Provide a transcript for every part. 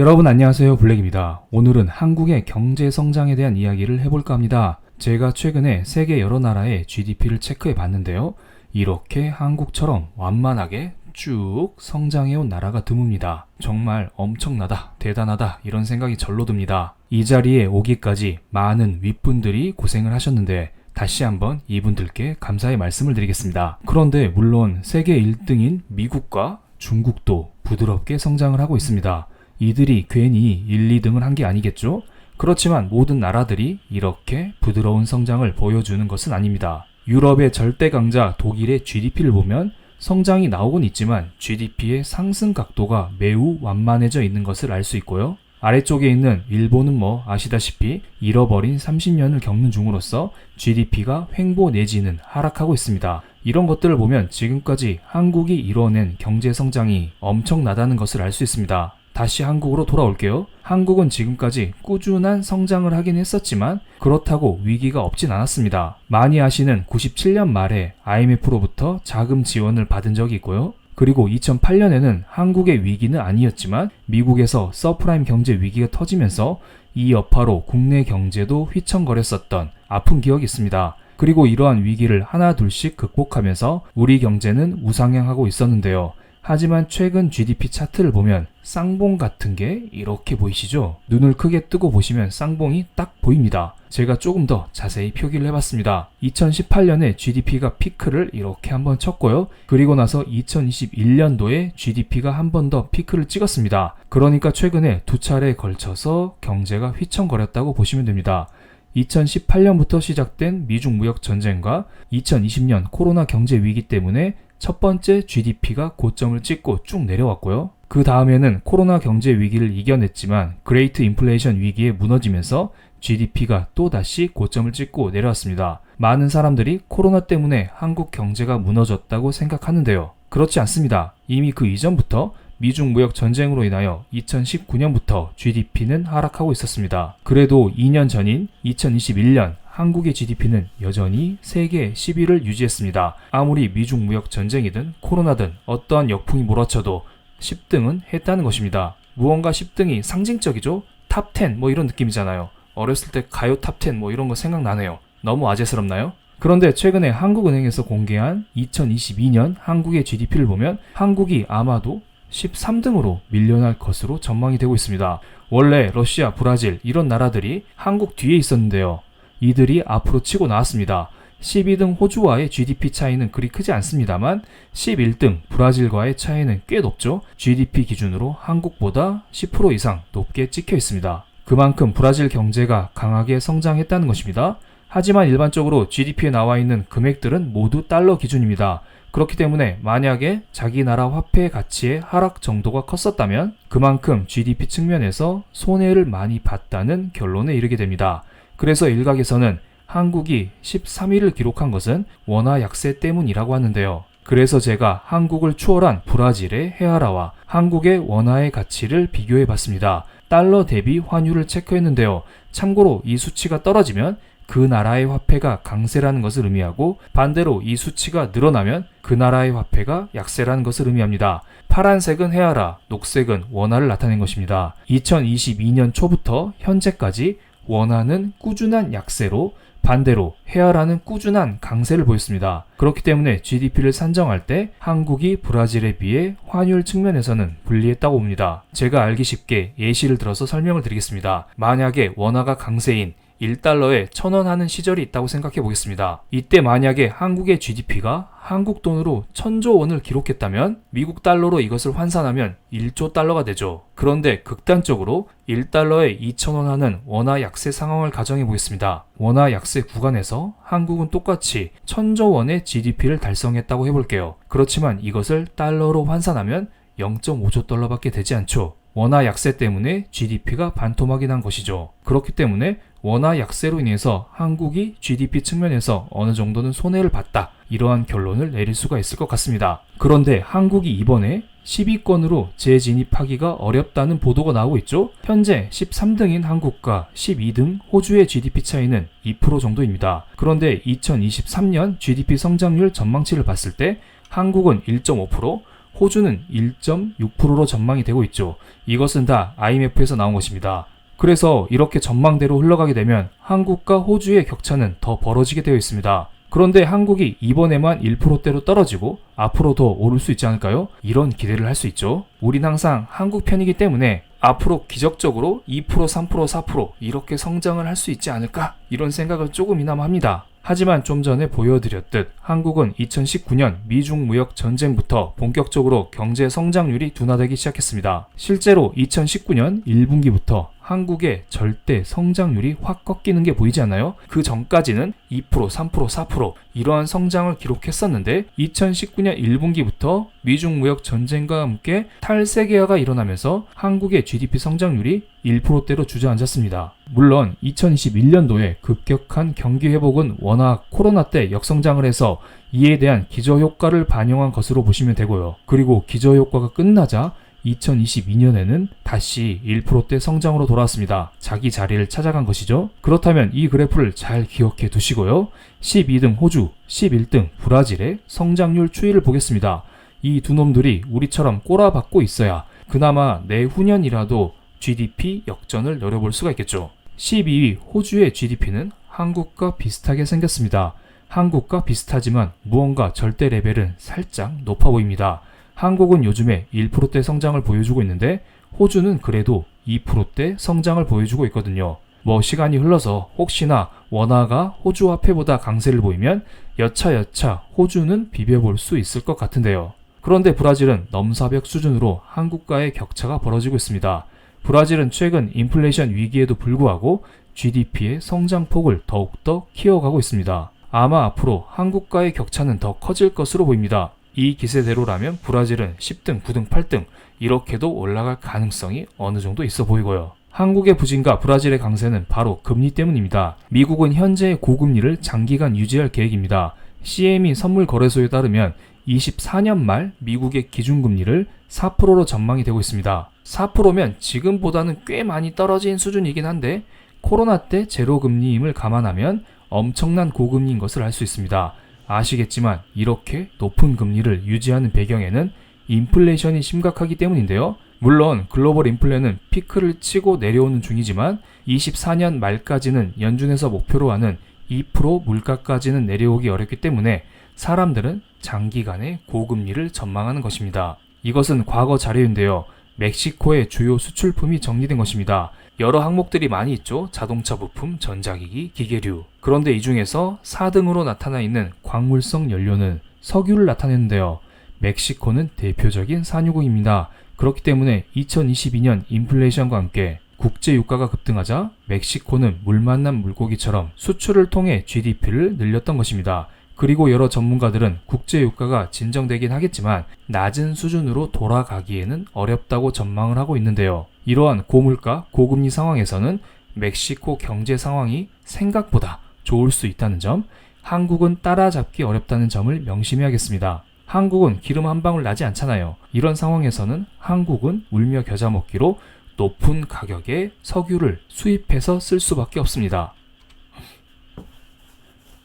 여러분 안녕하세요, 블랙입니다. 오늘은 한국의 경제 성장에 대한 이야기를 해볼까 합니다. 제가 최근에 세계 여러 나라의 GDP를 체크해 봤는데요. 이렇게 한국처럼 완만하게 쭉 성장해온 나라가 드뭅니다. 정말 엄청나다, 대단하다 이런 생각이 절로 듭니다. 이 자리에 오기까지 많은 윗분들이 고생을 하셨는데 다시 한번 이분들께 감사의 말씀을 드리겠습니다. 그런데 물론 세계 1등인 미국과 중국도 부드럽게 성장을 하고 있습니다. 이들이 괜히 1, 2등을 한 게 아니겠죠? 그렇지만 모든 나라들이 이렇게 부드러운 성장을 보여주는 것은 아닙니다. 유럽의 절대 강자 독일의 GDP를 보면 성장이 나오곤 있지만 GDP의 상승 각도가 매우 완만해져 있는 것을 알 수 있고요. 아래쪽에 있는 일본은 아시다시피 잃어버린 30년을 겪는 중으로서 GDP가 횡보 내지는 하락하고 있습니다. 이런 것들을 보면 지금까지 한국이 이뤄낸 경제 성장이 엄청나다는 것을 알 수 있습니다. 다시 한국으로 돌아올게요. 한국은 지금까지 꾸준한 성장을 하긴 했었지만 그렇다고 위기가 없진 않았습니다. 많이 아시는 97년 말에 IMF로부터 자금 지원을 받은 적이 있고요. 그리고 2008년에는 한국의 위기는 아니었지만 미국에서 서프라임 경제 위기가 터지면서 이 여파로 국내 경제도 휘청거렸었던 아픈 기억이 있습니다. 그리고 이러한 위기를 하나 둘씩 극복하면서 우리 경제는 우상향하고 있었는데요. 하지만 최근 GDP 차트를 보면 쌍봉 같은 게 이렇게 보이시죠? 눈을 크게 뜨고 보시면 쌍봉이 딱 보입니다. 제가 조금 더 자세히 표기를 해봤습니다. 2018년에 GDP가 피크를 이렇게 한번 쳤고요. 그리고 나서 2021년도에 GDP가 한 번 더 피크를 찍었습니다. 그러니까 최근에 두 차례에 걸쳐서 경제가 휘청거렸다고 보시면 됩니다. 2018년부터 시작된 미중 무역 전쟁과 2020년 코로나 경제 위기 때문에 첫 번째 GDP가 고점을 찍고 쭉 내려왔고요. 그 다음에는 코로나 경제 위기를 이겨냈지만 그레이트 인플레이션 위기에 무너지면서 GDP가 또다시 고점을 찍고 내려왔습니다. 많은 사람들이 코로나 때문에 한국 경제가 무너졌다고 생각하는데요. 그렇지 않습니다. 이미 그 이전부터 미중 무역 전쟁으로 인하여 2019년부터 GDP는 하락하고 있었습니다. 그래도 2년 전인 2021년 한국의 GDP는 여전히 세계 10위를 유지했습니다. 아무리 미중 무역 전쟁이든 코로나든 어떠한 역풍이 몰아쳐도 10등은 했다는 것입니다. 무언가 10등이 상징적이죠? 탑 10 이런 느낌이잖아요. 어렸을 때 가요 탑 10 이런 거 생각나네요. 너무 아재스럽나요? 그런데 최근에 한국은행에서 공개한 2022년 한국의 GDP를 보면 한국이 아마도 13등으로 밀려날 것으로 전망이 되고 있습니다. 원래 러시아, 브라질 이런 나라들이 한국 뒤에 있었는데요. 이들이 앞으로 치고 나왔습니다. 12등 호주와의 GDP 차이는 그리 크지 않습니다만 11등 브라질과의 차이는 꽤 높죠. GDP 기준으로 한국보다 10% 이상 높게 찍혀 있습니다. 그만큼 브라질 경제가 강하게 성장했다는 것입니다. 하지만 일반적으로 GDP에 나와 있는 금액들은 모두 달러 기준입니다. 그렇기 때문에 만약에 자기 나라 화폐 가치의 하락 정도가 컸었다면 그만큼 GDP 측면에서 손해를 많이 봤다는 결론에 이르게 됩니다. 그래서 일각에서는 한국이 13위를 기록한 것은 원화 약세 때문이라고 하는데요. 그래서 제가 한국을 추월한 브라질의 헤아라와 한국의 원화의 가치를 비교해 봤습니다. 달러 대비 환율을 체크했는데요. 참고로 이 수치가 떨어지면 그 나라의 화폐가 강세라는 것을 의미하고 반대로 이 수치가 늘어나면 그 나라의 화폐가 약세라는 것을 의미합니다. 파란색은 헤아라, 녹색은 원화를 나타낸 것입니다. 2022년 초부터 현재까지 원화는 꾸준한 약세로 반대로 헤아라는 꾸준한 강세를 보였습니다. 그렇기 때문에 GDP를 산정할 때 한국이 브라질에 비해 환율 측면에서는 불리했다고 봅니다. 제가 알기 쉽게 예시를 들어서 설명을 드리겠습니다. 만약에 원화가 강세인 1달러에 1,000원 하는 시절이 있다고 생각해 보겠습니다. 이때 만약에 한국의 GDP가 한국 돈으로 1,000조 원을 기록했다면 미국 달러로 이것을 환산하면 1조 달러가 되죠. 그런데 극단적으로 1달러에 2,000원 하는 원화 약세 상황을 가정해 보겠습니다. 원화 약세 구간에서 한국은 똑같이 1,000조 원의 GDP를 달성했다고 해볼게요. 그렇지만 이것을 달러로 환산하면 0.5조 달러밖에 되지 않죠. 원화 약세 때문에 GDP가 반토막이 난 것이죠. 그렇기 때문에 원화 약세로 인해서 한국이 GDP 측면에서 어느 정도는 손해를 봤다. 이러한 결론을 내릴 수가 있을 것 같습니다. 그런데 한국이 이번에 10위권으로 재진입하기가 어렵다는 보도가 나오고 있죠. 현재 13등인 한국과 12등 호주의 GDP 차이는 2% 정도입니다. 그런데 2023년 GDP 성장률 전망치를 봤을 때 한국은 1.5%, 호주는 1.6%로 전망이 되고 있죠. 이것은 다 IMF에서 나온 것입니다. 그래서 이렇게 전망대로 흘러가게 되면 한국과 호주의 격차는 더 벌어지게 되어 있습니다. 그런데 한국이 이번에만 1%대로 떨어지고 앞으로 더 오를 수 있지 않을까요? 이런 기대를 할 수 있죠. 우린 항상 한국 편이기 때문에 앞으로 기적적으로 2%, 3%, 4% 이렇게 성장을 할 수 있지 않을까? 이런 생각을 조금이나마 합니다. 하지만 좀 전에 보여드렸듯 한국은 2019년 미중 무역 전쟁부터 본격적으로 경제 성장률이 둔화되기 시작했습니다. 실제로 2019년 1분기부터 한국의 절대 성장률이 확 꺾이는 게 보이지 않나요? 그 전까지는 2%, 3%, 4% 이러한 성장을 기록했었는데 2019년 1분기부터 미중 무역 전쟁과 함께 탈세계화가 일어나면서 한국의 GDP 성장률이 1%대로 주저앉았습니다. 물론 2021년도에 급격한 경기 회복은 워낙 코로나 때 역성장을 해서 이에 대한 기저효과를 반영한 것으로 보시면 되고요. 그리고 기저효과가 끝나자 2022년에는 다시 1%대 성장으로 돌아왔습니다. 자기 자리를 찾아간 것이죠. 그렇다면 이 그래프를 잘 기억해 두시고요. 12등 호주, 11등 브라질의 성장률 추이를 보겠습니다. 이 두 놈들이 우리처럼 꼬라박고 있어야 그나마 내후년이라도 GDP 역전을 노려볼 수가 있겠죠. 12위 호주의 GDP는 한국과 비슷하게 생겼습니다. 한국과 비슷하지만 무언가 절대 레벨은 살짝 높아 보입니다. 한국은 요즘에 1%대 성장을 보여주고 있는데 호주는 그래도 2%대 성장을 보여주고 있거든요. 시간이 흘러서 혹시나 원화가 호주 화폐보다 강세를 보이면 여차여차 호주는 비벼볼 수 있을 것 같은데요. 그런데 브라질은 넘사벽 수준으로 한국과의 격차가 벌어지고 있습니다. 브라질은 최근 인플레이션 위기에도 불구하고 GDP의 성장폭을 더욱더 키워가고 있습니다. 아마 앞으로 한국과의 격차는 더 커질 것으로 보입니다. 이 기세대로라면 브라질은 10등, 9등, 8등 이렇게도 올라갈 가능성이 어느 정도 있어 보이고요. 한국의 부진과 브라질의 강세는 바로 금리 때문입니다. 미국은 현재의 고금리를 장기간 유지할 계획입니다. CME 선물거래소에 따르면 24년 말 미국의 기준금리를 4%로 전망이 되고 있습니다. 4%면 지금보다는 꽤 많이 떨어진 수준이긴 한데 코로나 때 제로금리임을 감안하면 엄청난 고금리인 것을 알 수 있습니다. 아시겠지만 이렇게 높은 금리를 유지하는 배경에는 인플레이션이 심각하기 때문인데요. 물론 글로벌 인플레는 피크를 치고 내려오는 중이지만 24년 말까지는 연준에서 목표로 하는 2% 물가까지는 내려오기 어렵기 때문에 사람들은 장기간의 고금리를 전망하는 것입니다. 이것은 과거 자료인데요. 멕시코의 주요 수출품이 정리된 것입니다. 여러 항목들이 많이 있죠. 자동차 부품, 전자기기, 기계류. 그런데 이 중에서 4등으로 나타나 있는 광물성 연료는 석유를 나타내는데요. 멕시코는 대표적인 산유국입니다. 그렇기 때문에 2022년 인플레이션과 함께 국제 유가가 급등하자 멕시코는 물 만난 물고기처럼 수출을 통해 GDP를 늘렸던 것입니다. 그리고 여러 전문가들은 국제 유가가 진정되긴 하겠지만 낮은 수준으로 돌아가기에는 어렵다고 전망을 하고 있는데요. 이러한 고물가, 고금리 상황에서는 멕시코 경제 상황이 생각보다 좋을 수 있다는 점, 한국은 따라잡기 어렵다는 점을 명심해야겠습니다. 한국은 기름 한 방울 나지 않잖아요. 이런 상황에서는 한국은 울며 겨자 먹기로 높은 가격의 석유를 수입해서 쓸 수밖에 없습니다.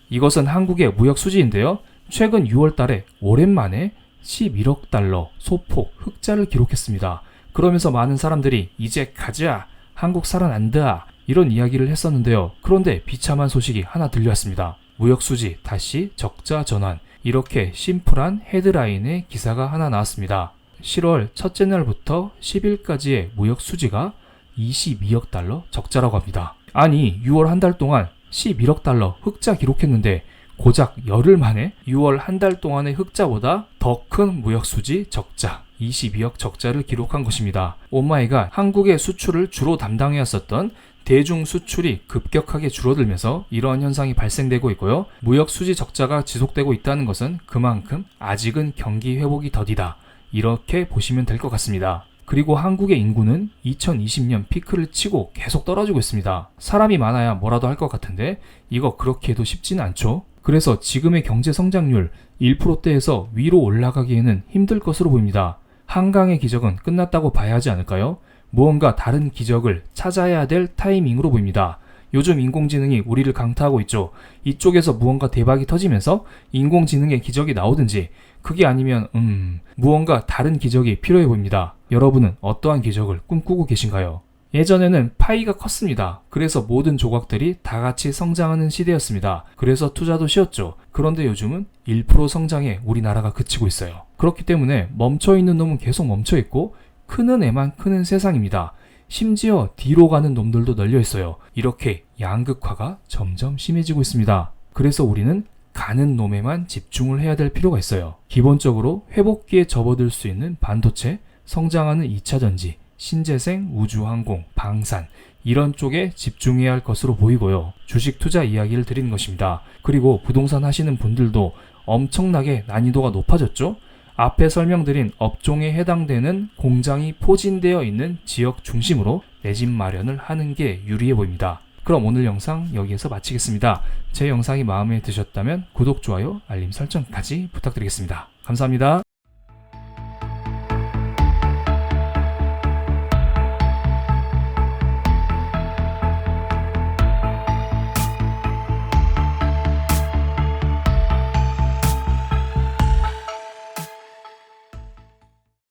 이것은 한국의 무역 수지인데요. 최근 6월 달에 오랜만에 11억 달러 소폭 흑자를 기록했습니다. 그러면서 많은 사람들이 이제 가자, 한국 살아난다 이런 이야기를 했었는데요. 그런데 비참한 소식이 하나 들려왔습니다. 무역 수지 다시 적자 전환, 이렇게 심플한 헤드라인의 기사가 하나 나왔습니다. 10월 첫째 날부터 10일까지의 무역 수지가 22억 달러 적자라고 합니다. 아니 6월 한 달 동안 11억 달러 흑자 기록했는데 고작 열흘 만에 6월 한 달 동안의 흑자보다 더 큰 무역 수지 적자 22억 적자를 기록한 것입니다. 오마이갓, 한국의 수출을 주로 담당해왔었던 대중 수출이 급격하게 줄어들면서 이러한 현상이 발생되고 있고요. 무역 수지 적자가 지속되고 있다는 것은 그만큼 아직은 경기 회복이 더디다. 이렇게 보시면 될 것 같습니다. 그리고 한국의 인구는 2020년 피크를 치고 계속 떨어지고 있습니다. 사람이 많아야 뭐라도 할 것 같은데 이거 그렇게 해도 쉽지는 않죠. 그래서 지금의 경제 성장률 1%대에서 위로 올라가기에는 힘들 것으로 보입니다. 한강의 기적은 끝났다고 봐야 하지 않을까요? 무언가 다른 기적을 찾아야 될 타이밍으로 보입니다. 요즘 인공지능이 우리를 강타하고 있죠. 이쪽에서 무언가 대박이 터지면서 인공지능의 기적이 나오든지, 그게 아니면 무언가 다른 기적이 필요해 보입니다. 여러분은 어떠한 기적을 꿈꾸고 계신가요? 예전에는 파이가 컸습니다. 그래서 모든 조각들이 다 같이 성장하는 시대였습니다. 그래서 투자도 쉬웠죠. 그런데 요즘은 1% 성장에 우리나라가 그치고 있어요. 그렇기 때문에 멈춰있는 놈은 계속 멈춰있고 크는 애만 크는 세상입니다. 심지어 뒤로 가는 놈들도 널려 있어요. 이렇게 양극화가 점점 심해지고 있습니다. 그래서 우리는 가는 놈에만 집중을 해야 될 필요가 있어요. 기본적으로 회복기에 접어들 수 있는 반도체, 성장하는 2차전지, 신재생, 우주항공, 방산, 이런 쪽에 집중해야 할 것으로 보이고요. 주식 투자 이야기를 드리는 것입니다. 그리고 부동산 하시는 분들도 엄청나게 난이도가 높아졌죠? 앞에 설명드린 업종에 해당되는 공장이 포진되어 있는 지역 중심으로 내 집 마련을 하는 게 유리해 보입니다. 그럼 오늘 영상 여기에서 마치겠습니다. 제 영상이 마음에 드셨다면 구독, 좋아요, 알림 설정까지 부탁드리겠습니다. 감사합니다.